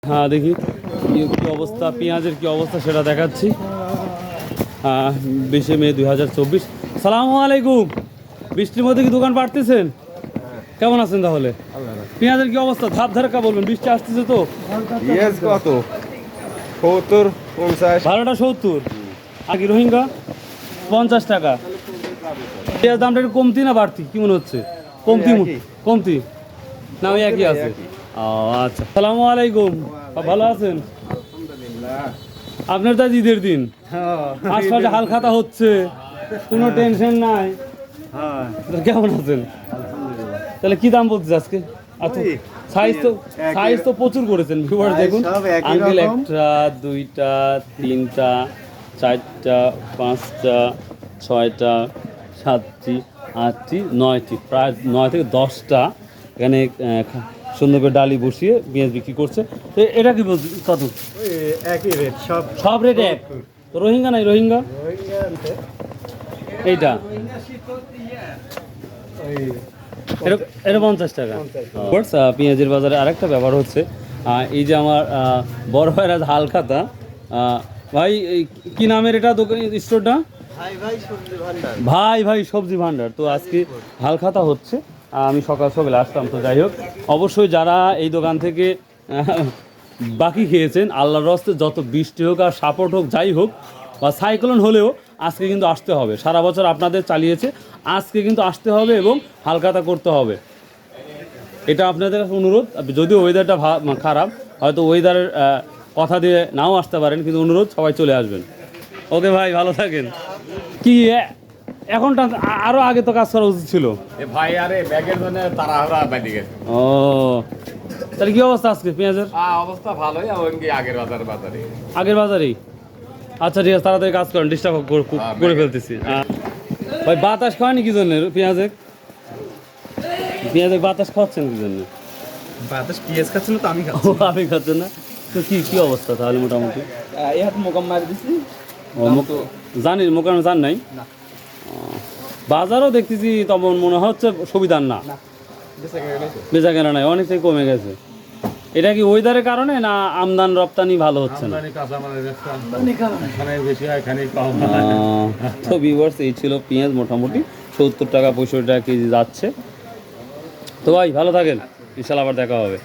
হ্যাঁ দেখি কি অবস্থা, পেঁয়াজের কি অবস্থা সেটা দেখাচ্ছি। 20 মে 2024। সালামু আলাইকুম। বৃষ্টির মধ্যে কি দোকান পাঠতেছেন? কেমন আছেন তাহলে? পেঁয়াজের কি অবস্থা? ধাপ ধারকা বলবেন, বৃষ্টি আসতেছে তো। পেঁয়াজ কত? 70, 50। ভালোটা 70, আর কি রোহিঙ্গা 50 টাকা। পেঁয়াজ দামটা একটু কমতি না বাড়তি, কি মনে হচ্ছে? কমতি কমতি না, ওই একই আছে। ও আচ্ছা, সালামু আলাইকুম। ভালো আছেন? আপনার তো আজ ঈদের দিন, আশপাশে হাল খাতা হচ্ছে, কোনো টেনশন নাই। কেমন আছেন? তাহলে কি দাম বলছিস আজকে? আচ্ছা, সাইজ তো প্রচুর করেছেন, ভিউয়ার দেখুন। আঙ্কেল একটা, দুইটা, তিনটা, চারটা, পাঁচটা, ছয়টা, সাতটি, আটটি, নয়টি, প্রায় 9 থেকে 10টা এখানে সুন্দর করে ডালি বসিয়ে পেঁয়াজ বিক্রি করছে। তো এটা কি বলছি কত? একই রেট, সব রেট এক? তো রোহিঙ্গা নাই? রোহিঙ্গা এইটা এটা 50 টাকা। পেঁয়াজের বাজারে আরেকটা ব্যাপার হচ্ছে, এই যে আমার বড় ভাইয়ের আজ হালখাতা। ভাই কি নামের এটা দোকান, স্টোরটা? ভাই ভাই সবজি ভান্ডার। তো আজকে হালখাতা হচ্ছে, আমি সকাল সকালে আসলাম। তো যাই হোক, অবশ্যই যারা এই দোকান থেকে বাকি খেয়েছেন, আল্লাহর রাস্তায় যত বৃষ্টি হোক আর সাপোর্ট হোক, যাই হোক, বা সাইক্লোন হলেও আজকে কিন্তু আসতে হবে। সারা বছর আপনাদের চালিয়েছে, আজকে কিন্তু আসতে হবে এবং হালখাতা করতে হবে। এটা আপনাদের কাছে অনুরোধ। যদিও ওয়েদারটা খারাপ, হয়তো ওয়েদারের কথা দিয়ে নাও আসতে পারেন, কিন্তু অনুরোধ সবাই চলে আসবেন। ওকে ভাই, ভালো থাকেন। কি এখনটা আরো আগে তো কাজ করা উচিত ছিল ভাই। আরে ব্যাগের জন্য তাড়াহুড়া বাইরে গেছে। ও, তাহলে কি অবস্থা আজকে পেঁয়াজের? অবস্থা ভালোই, এমনকি আগের আগের বাজারেই। আচ্ছা ঠিক আছে, তাড়াতাড়ি কাজ করেন, ডিস্টার্ব করে ফেলতেছি। ভাই বাতাস খাওয়ানি কি জন্য পেঁয়াজের? বাতাস খাওয়াচ্ছেন কি জন্য? বাতাস পেঁয়াজ খাচ্ছে না তো, আমি খাচ্ছি। আমি খাচ্ছেন না তো? কি অবস্থা তাহলে মোটামুটি? এই হাত মোকাম মারি দিছি। জানি মোকাম জান নাই। বাজারও দেখতেছি তেমন মনে হচ্ছে সুবিধার না, বেচা কেনা নাই, অনেকটাই কমে গেছে। এটা কি ওয়েদারের কারণে না আমদানি রপ্তানি ভালো হচ্ছে না? তো ভিউয়ার্স, এই ছিল পেঁয়াজ। মোটামুটি 70 টাকা 65 টাকা কেজি যাচ্ছে। তো ভাই ভালো থাকেন, ইনশাল্লাহ আবার দেখা হবে।